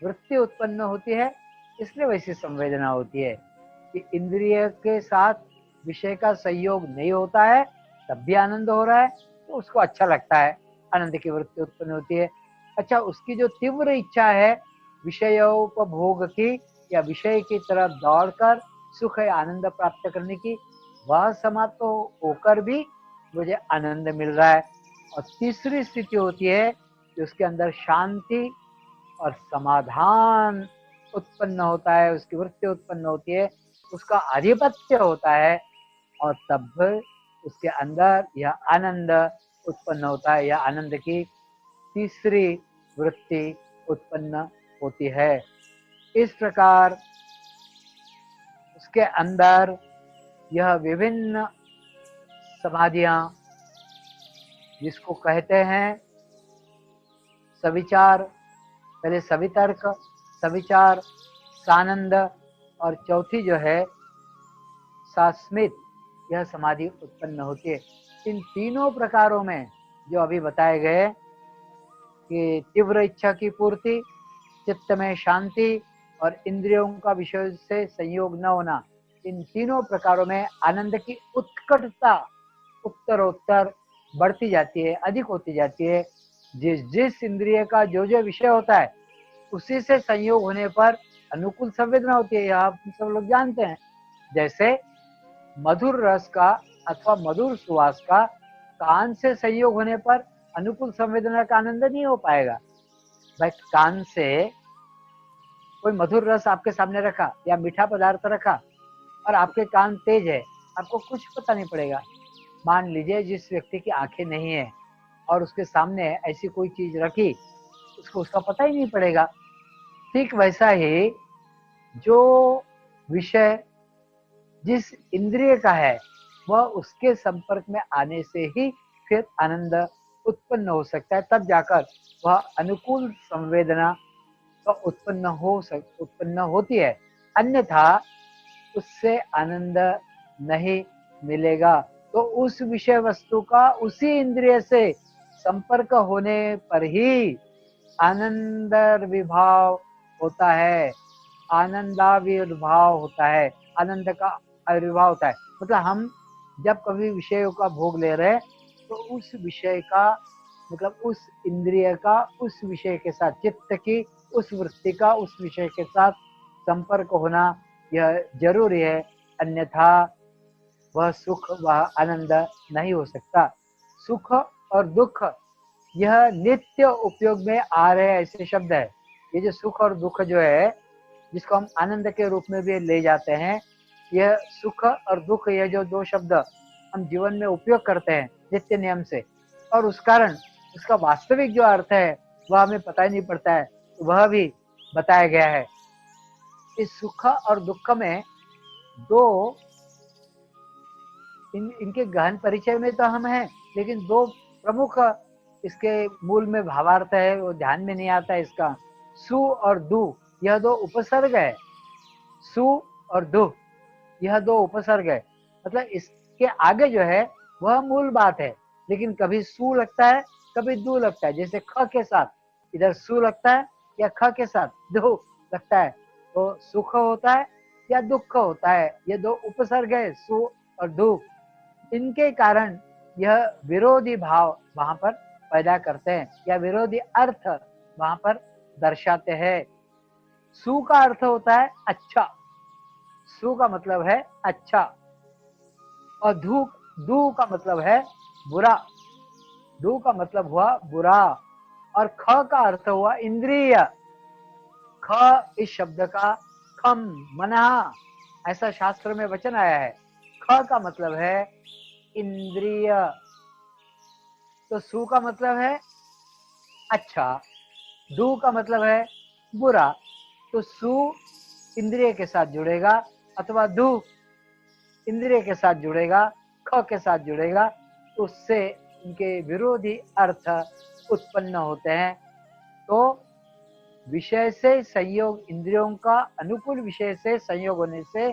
वृत्ति उत्पन्न होती है, इसलिए वैसी संवेदना होती है कि इंद्रिय के साथ विषय का संयोग नहीं होता है तब भी आनंद हो रहा है, तो उसको अच्छा लगता है, आनंद की वृत्ति उत्पन्न होती है। अच्छा, उसकी जो तीव्र इच्छा है विषयोपभोग की या विषय की तरफ दौड़कर सुख या आनंद प्राप्त करने की, वह समाप्त होकर भी मुझे आनंद मिल रहा है। और तीसरी स्थिति होती है कि उसके अंदर शांति और समाधान उत्पन्न होता है, उसकी वृत्ति उत्पन्न होती है, उसका आधिपत्य होता है और तब उसके अंदर यह आनंद उत्पन्न होता है। यह आनंद की तीसरी वृत्ति उत्पन्न होती है। इस प्रकार उसके अंदर यह विभिन्न समाधियां, जिसको कहते हैं सविचार, पहले सवितर्क, सविचार, सानंद और चौथी जो है सास्मित, यह समाधि उत्पन्न होती है। इन तीनों प्रकारों में जो अभी बताए गए कि तीव्र इच्छा की पूर्ति, चित्त में शांति और इंद्रियों का विषय से संयोग न होना, इन तीनों प्रकारों में आनंद की उत्कटता उत्तरोत्तर बढ़ती जाती है, अधिक होती जाती है। जिस जिस इंद्रिय का जो जो विषय होता है उसी से संयोग होने पर अनुकूल संवेदना होती है, यह आप सब लोग जानते हैं। जैसे मधुर रस का अथवा मधुर सुवास का कान से संयोग होने पर अनुकूल संवेदना का आनंद नहीं हो पाएगा। भाई, कान से कोई मधुर रस आपके सामने रखा या मीठा पदार्थ रखा और आपके कान तेज है, आपको कुछ पता नहीं पड़ेगा। मान लीजिए जिस व्यक्ति की आंखें नहीं है और उसके सामने ऐसी कोई चीज रखी, उसको उसका पता ही नहीं पड़ेगा। ठीक वैसा ही जो विषय जिस इंद्रिय का है वह उसके संपर्क में आने से ही फिर आनंद उत्पन्न हो सकता है, तब जाकर वह अनुकूल संवेदना तो उत्पन्न होती है, अन्यथा उससे आनंद नहीं मिलेगा। तो उस विषय वस्तु का उसी इंद्रिय से संपर्क होने पर ही आनंद विभाव होता है, आनंदाविर्भाव होता है, आनंद का आविर्भाव होता है। मतलब हम जब कभी विषयों का भोग ले रहे हैं तो उस विषय का मतलब उस इंद्रिय का उस विषय के साथ, चित्त की उस वृत्ति का उस विषय के साथ संपर्क होना यह जरूरी है, अन्यथा वह सुख वह आनंद नहीं हो सकता। सुख और दुख यह नित्य उपयोग में आ रहे ऐसे शब्द है। ये जो सुख और दुख जो है, जिसको हम आनंद के रूप में भी ले जाते हैं, यह सुख और दुख, यह जो दो शब्द हम जीवन में उपयोग करते हैं नित्य नियम से, और उस कारण उसका वास्तविक जो अर्थ है वह हमें पता ही नहीं पड़ता है, तो वह भी बताया गया है। इस सुख और दुख में दो इनके गहन परिचय में तो हम हैं, लेकिन दो प्रमुख इसके मूल में भावार्थ है, वो ध्यान में नहीं आता है इसका। सु और दु, यह दो उपसर्ग है। सु और दु, यह दो उपसर्ग है, मतलब इसके आगे जो है वह मूल बात है, लेकिन कभी सु लगता है, कभी दु लगता है। जैसे ख के साथ इधर सु लगता है या ख के साथ दु लगता है, तो सुख होता है या दुख होता है। ये दो उपसर्ग है, सु और दु। इनके कारण यह विरोधी भाव वहां पर पैदा करते हैं, या विरोधी अर्थ वहां पर दर्शाते हैं। सु का अर्थ होता है अच्छा, सु का मतलब है अच्छा, और दु का मतलब है बुरा, दु का मतलब हुआ बुरा। और ख का अर्थ हुआ इंद्रिय। ख इस शब्द का खम मना, ऐसा शास्त्र में वचन आया है। ख का मतलब है इंद्रिय। तो सु का मतलब है अच्छा, दु का मतलब है बुरा। तो सु इंद्रिय के साथ जुड़ेगा, अथवा दु इंद्रिय के साथ जुड़ेगा, ख के साथ जुड़ेगा, तो उससे उनके विरोधी अर्थ उत्पन्न होते हैं। तो विषय से संयोग, इंद्रियों का अनुकूल विषय से संयोग होने से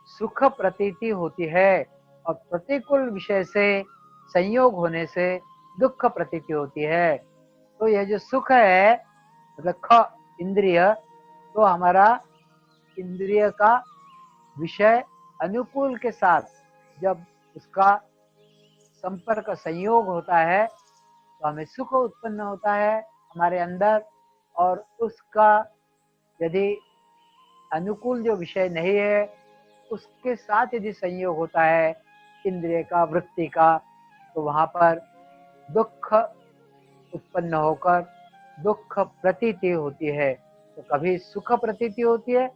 सुख प्रतीति होती है, और प्रतिकूल विषय से संयोग होने से दुख प्रतीति होती है। तो यह जो सुख है, मतलब ख इंद्रिय, तो हमारा इंद्रिय का विषय अनुकूल के साथ जब उसका संपर्क संयोग होता है, तो हमें सुख उत्पन्न होता है हमारे अंदर। और उसका यदि अनुकूल जो विषय नहीं है, उसके साथ यदि संयोग होता है इंद्रिय का, वृत्ति का, तो वहां पर दुख उत्पन्न होकर दुख प्रतीति होती है। तो कभी सुख प्रतीति होती है,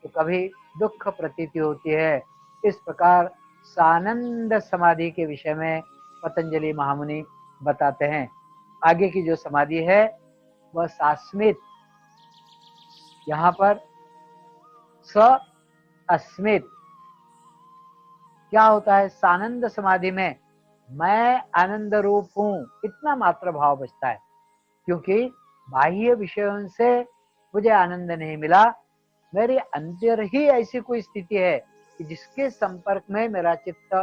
तो कभी दुख प्रतीति होती है। इस प्रकार सानंद समाधि के विषय में पतंजलि महामुनि बताते हैं। आगे की जो समाधि है वह सास्मित, यहाँ पर स अस्मित। क्या होता है सानंद समाधि में? मैं आनंद रूप हूं, इतना मात्र भाव बचता है, क्योंकि बाह्य विषयों से मुझे आनंद नहीं मिला। मेरी अंतर ही ऐसी कोई स्थिति है कि जिसके संपर्क में मेरा चित्त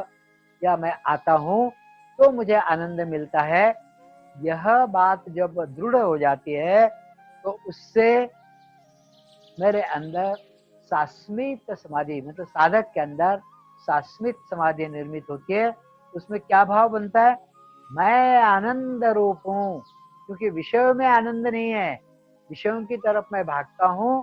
या मैं आता हूं तो मुझे आनंद मिलता है। यह बात जब दृढ़ हो जाती है तो उससे मेरे अंदर सास्मित समाधि, मतलब साधक के अंदर सास्मित समाधि निर्मित होती है। उसमें क्या भाव बनता है? मैं आनंद रूप हूं, क्योंकि विषयों में आनंद नहीं है। विषयों की तरफ मैं भागता हूं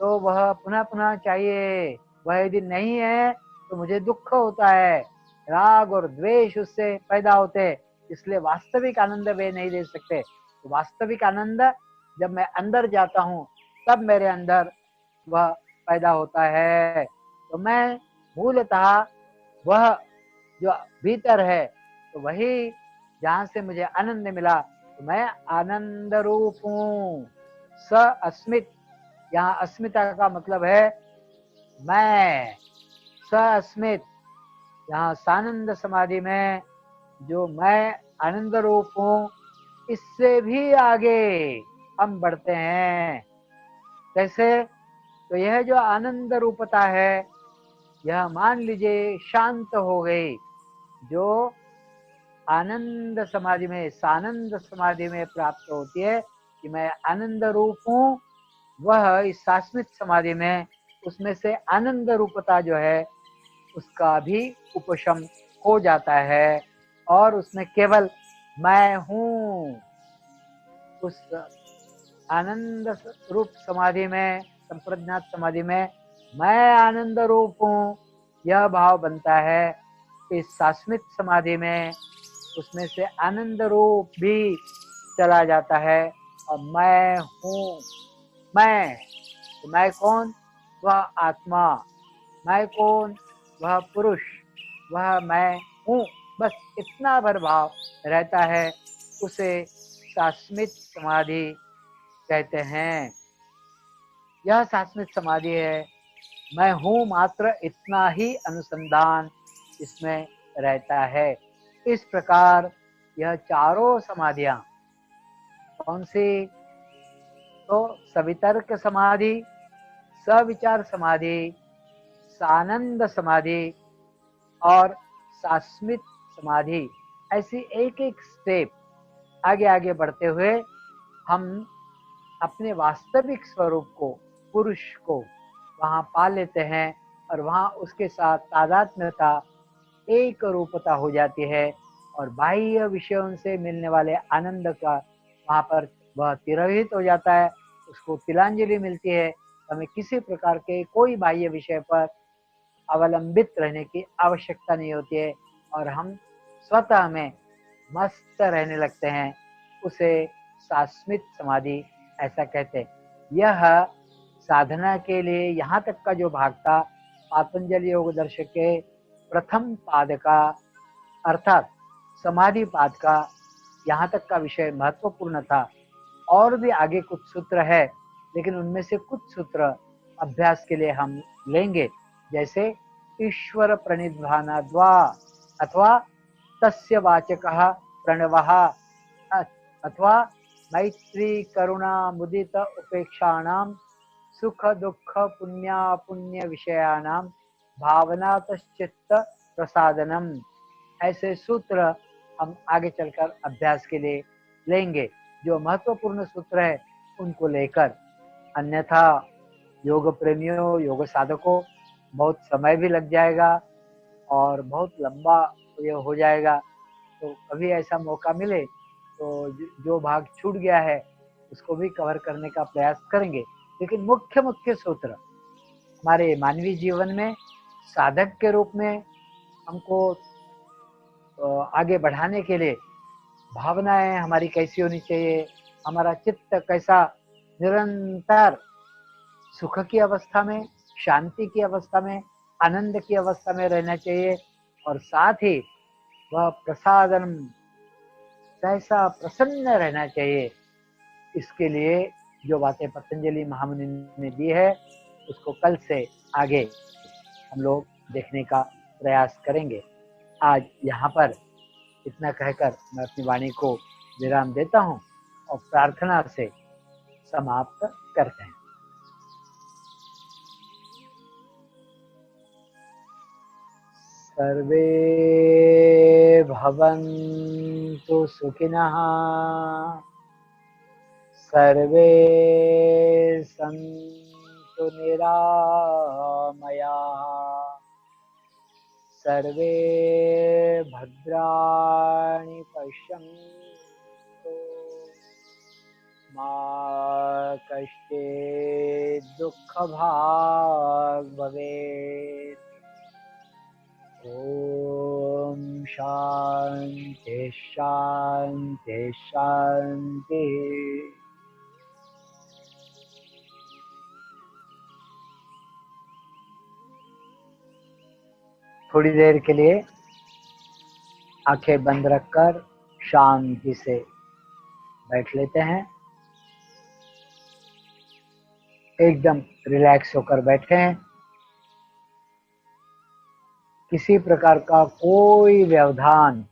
तो वह पुनः पुनः चाहिए, वह यदि नहीं है तो मुझे दुख होता है, राग और द्वेष उससे पैदा होते हैं। इसलिए वास्तविक आनंद वे नहीं दे सकते। तो वास्तविक आनंद जब मैं अंदर जाता हूं तब मेरे अंदर वह पैदा होता है। तो मैं मूलतः वह जो भीतर है, तो वही जहां से मुझे आनंद मिला, तो मैं आनंद रूप हूं। स अस्मित, यहाँ अस्मिता का मतलब है मैं। स अस्मित, यहाँ सानंद समाधि में जो मैं आनंद रूप हूं, इससे भी आगे हम बढ़ते हैं। कैसे? तो यह जो आनंद रूपता है, यह मान लीजिए शांत हो गई। जो आनंद समाधि में, सानंद समाधि में प्राप्त होती है कि मैं आनंद रूप हूं, वह इस शाश्वत समाधि में उसमें से आनंद रूपता जो है उसका भी उपशम हो जाता है, और उसमें केवल मैं हूं। उस आनंद रूप समाधि में, संप्रज्ञात समाधि में मैं आनंद रूप हूं, यह भाव बनता है। इस शाश्वत समाधि में उसमें से आनंद रूप भी चला जाता है, और मैं हूं। मैं, तो मैं कौन? वह आत्मा। मैं कौन? वह पुरुष। वह मैं हूं। बस इतना भर भाव रहता है, उसे शास्मित समाधि कहते हैं। यह शास्मित समाधि है, मैं हूँ मात्र इतना ही अनुसंधान इसमें रहता है। इस प्रकार यह चारों समाधियां कौन सी? तो सवितर्क समाधि, सविचार समाधि, सानंद समाधि और शास्मित समाधि, ऐसी एक एक स्टेप आगे आगे बढ़ते हुए हम अपने वास्तविक स्वरूप को, पुरुष को वहां पा लेते हैं और वहां उसके साथ तादात्म्यता, एक रूपता हो जाती है और बाह्य विषयों से मिलने वाले आनंद का वहां पर वह तिरोहित हो जाता है, उसको तिलांजलि मिलती है। हमें किसी प्रकार के कोई बाह्य विषय पर अवलंबित रहने की आवश्यकता नहीं होती है और हम स्वतः में मस्त रहने लगते हैं। उसे शास्मित समाधि ऐसा कहते हैं। यह साधना के लिए यहाँ तक का जो भाग था, पातंजलि योग दर्शन के प्रथम पाद का अर्थात समाधि पाद का यहाँ तक का विषय महत्वपूर्ण था। और भी आगे कुछ सूत्र है, लेकिन उनमें से कुछ सूत्र अभ्यास के लिए हम लेंगे, जैसे ईश्वर प्रणिधानाद्वा अथवा तस्य वाचकः प्रणवः अथवा मैत्री करुणा मुदित उपेक्षाणां सुख दुख पुण्य विषयानां भावनातश्चित्त प्रसादनम। ऐसे सूत्र हम आगे चलकर अभ्यास के लिए लेंगे। जो महत्वपूर्ण सूत्र है उनको लेकर, अन्यथा योग प्रेमियों, योग साधकों बहुत समय भी लग जाएगा और बहुत लंबा ये हो जाएगा। तो कभी ऐसा मौका मिले तो जो भाग छूट गया है उसको भी कवर करने का प्रयास करेंगे। लेकिन मुख्य मुख्य सूत्र हमारे मानवीय जीवन में साधक के रूप में हमको आगे बढ़ाने के लिए भावनाएं हमारी कैसी होनी चाहिए, हमारा चित्त कैसा निरंतर सुख की अवस्था में, शांति की अवस्था में, आनंद की अवस्था में रहना चाहिए और साथ ही वह प्रसादन कैसा प्रसन्न रहना चाहिए। इसके लिए जो बातें पतंजलि महामुनि ने दी है उसको कल से आगे हम लोग देखने का प्रयास करेंगे। आज यहाँ पर इतना कहकर मैं अपनी वाणी को विराम देता हूँ और प्रार्थना से समाप्त करते हैं। सर्वे भवन्तु सुखिनः, सर्वे सन्तु निरामयाः, सर्वे भद्राणि पश्यन्तु, मा कश्चित् दुःखभाग् भवेत्। ओम शांति शांति शांति। थोड़ी देर के लिए आंखें बंद रखकर शांति से बैठ लेते हैं। एकदम रिलैक्स होकर बैठें। किसी प्रकार का कोई व्यवधान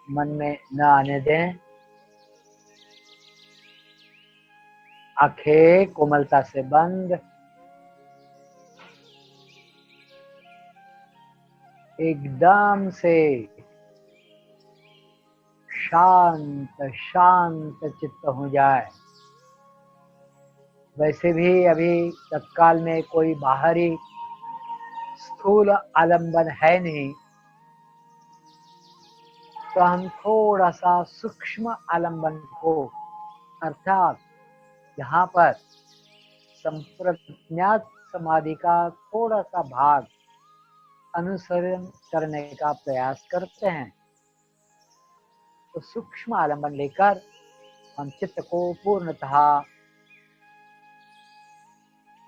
मन में न आने दें। आंखें कोमलता से बंद, एकदम से शांत शांत चित्त हो जाए। वैसे भी अभी तत्काल में कोई बाहरी स्थूल आलंबन है नहीं, तो हम थोड़ा सा सूक्ष्म आलंबन को अर्थात यहाँ पर संप्रज्ञात समाधि का थोड़ा सा भाग अनुसरण करने का प्रयास करते हैं। तो सूक्ष्म आलंबन लेकर हम चित्त को पूर्णतः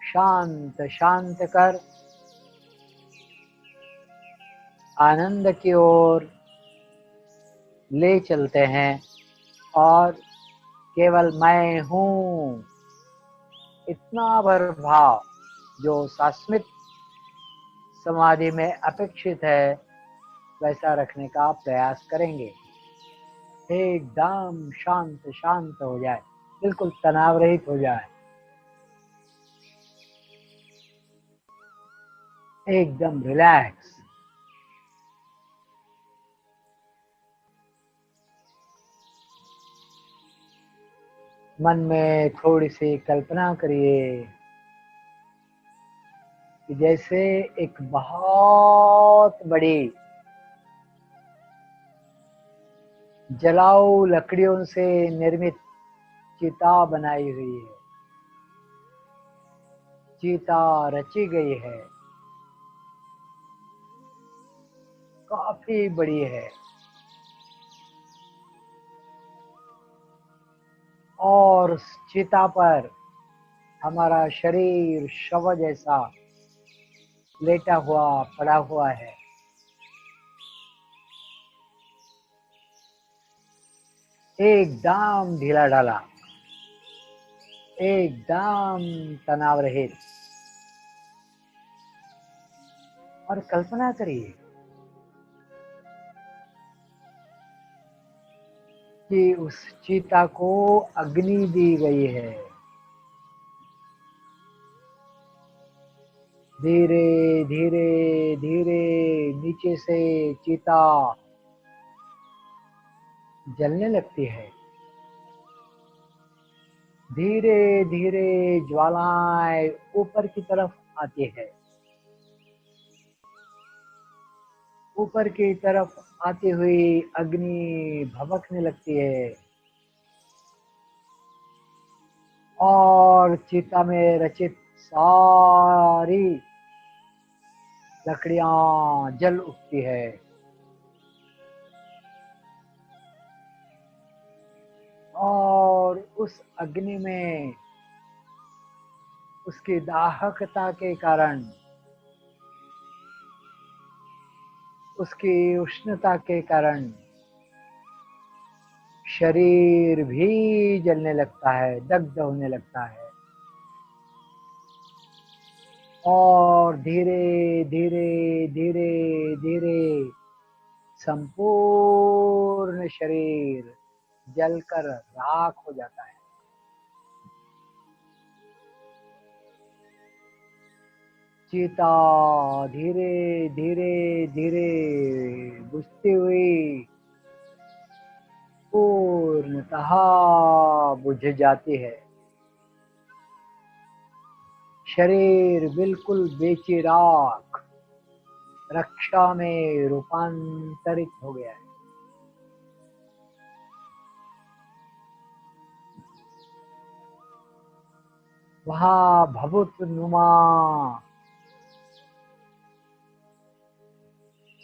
शांत शांत कर आनंद की ओर ले चलते हैं। और केवल मैं हूँ, इतना भाव जो शाश्वत समाधि में अपेक्षित है, वैसा रखने का प्रयास करेंगे। एकदम शांत शांत हो जाए, बिल्कुल तनाव रहित हो जाए, एकदम रिलैक्स। मन में थोड़ी सी कल्पना करिए कि जैसे एक बहुत बड़ी जलाऊ लकड़ियों से निर्मित चिता बनाई हुई है। चिता रची गई है, काफी बड़ी है, और उस चिता पर हमारा शरीर शव जैसा लेटा हुआ पड़ा हुआ है। एकदम ढीला ढाला, एकदम तनाव रहित। और कल्पना करिए कि उस चीता को अग्नि दी गई है। धीरे धीरे धीरे नीचे से चीता जलने लगती है। धीरे धीरे ज्वालाएं ऊपर की तरफ आती है। ऊपर की तरफ आती हुई अग्नि भभकने लगती है और चिता में रचित सारी लकड़ियां जल उठती है। और उस अग्नि में उसकी दाहकता के कारण, उसकी उष्णता के कारण शरीर भी जलने लगता है, दग्ध होने लगता है। और धीरे धीरे धीरे धीरे संपूर्ण शरीर जलकर राख हो जाता है। चीता धीरे धीरे धीरे बुझती हुई पूर्णतः बुझ जाती है। शरीर बिल्कुल बेचिराग रक्षा में रूपांतरित हो गया है। वहां भभूत नुमा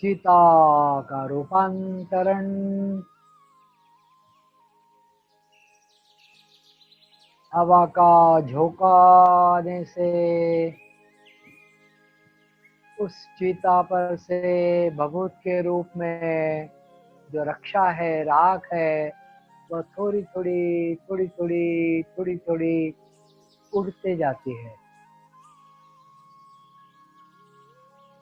चीता का रूपांतरण हवा का झोंका आने से उस चीता पर से भभूत के रूप में जो रक्षा है, राख है, वह थोड़ी थोड़ी थोड़ी थोड़ी थोड़ी थोड़ी उड़ते जाती है।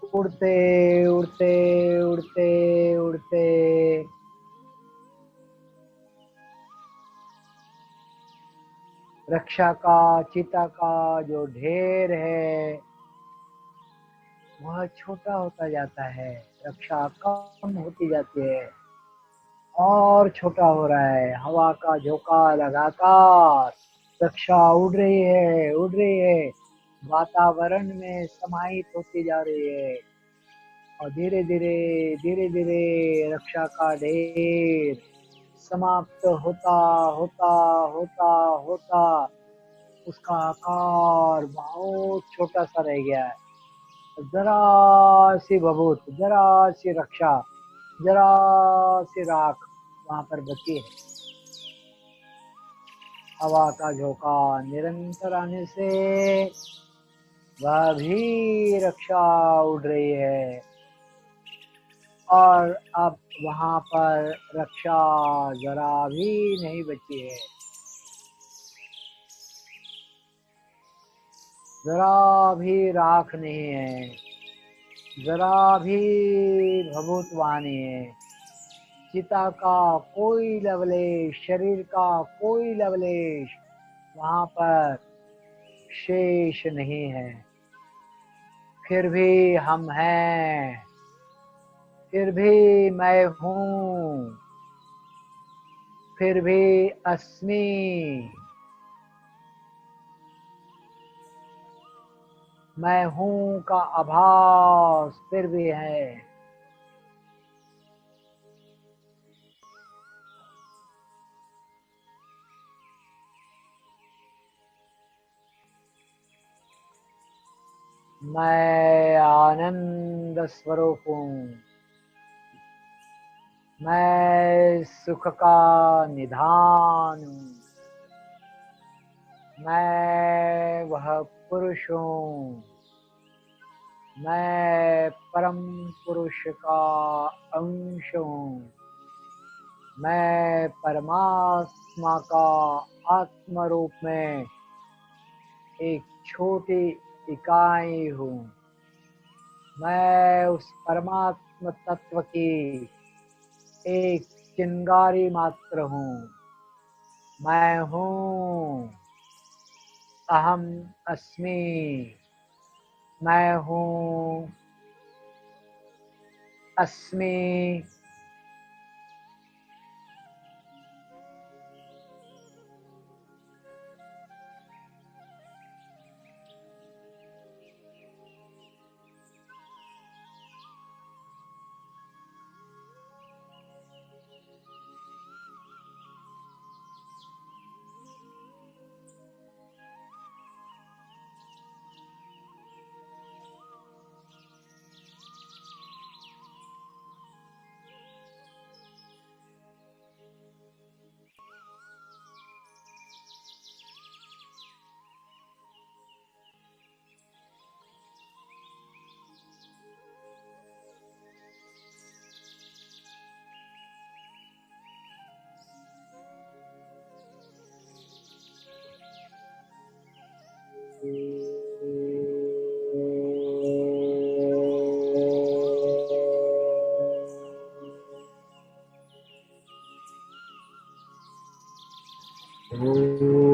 उड़ते उड़ते उड़ते उड़ते रक्षा का, चीता का जो ढेर है वह छोटा होता जाता है। रक्षा कम होती जाती है और छोटा हो रहा है। हवा का झोंका लगातार रक्षा उड़ रही है, उड़ रही है, वातावरण में समाहित होती जा रही है। और धीरे धीरे धीरे धीरे रक्षा का ढेर समाप्त होता होता होता होता उसका आकार बहुत छोटा सा रह गया है। जरा सी भभूत, जरा सी रक्षा, जरा सी राख वहां पर बची है। हवा का झोंका निरंतर आने से वह भी रक्षा उड़ रही है और अब वहां पर रक्षा जरा भी नहीं बची है, जरा भी राख नहीं है, जरा भी भभूतवा नहीं है। चिता का कोई लवलेश, शरीर का कोई लवलेश वहां पर शेष नहीं है। फिर भी हम हैं, फिर भी मैं हूँ, फिर भी अस्मि। मैं हूँ का आभास फिर भी है। मैं आनंद स्वरूप हूँ, मैं सुख का निधान हूँ, मैं वह पुरुष हूँ, मैं परम पुरुष का अंश हूँ, मैं परमात्मा का आत्म रूप में एक छोटी इकाई हूँ। मैं उस परमात्म तत्व की एक चिंगारी मात्र हूँ। मैं हूँ, अहम अस्मि। मैं हूँ, अस्मि।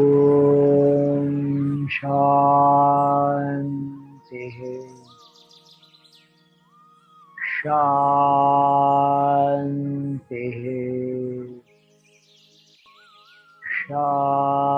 ओम शांति, शांति, शांति।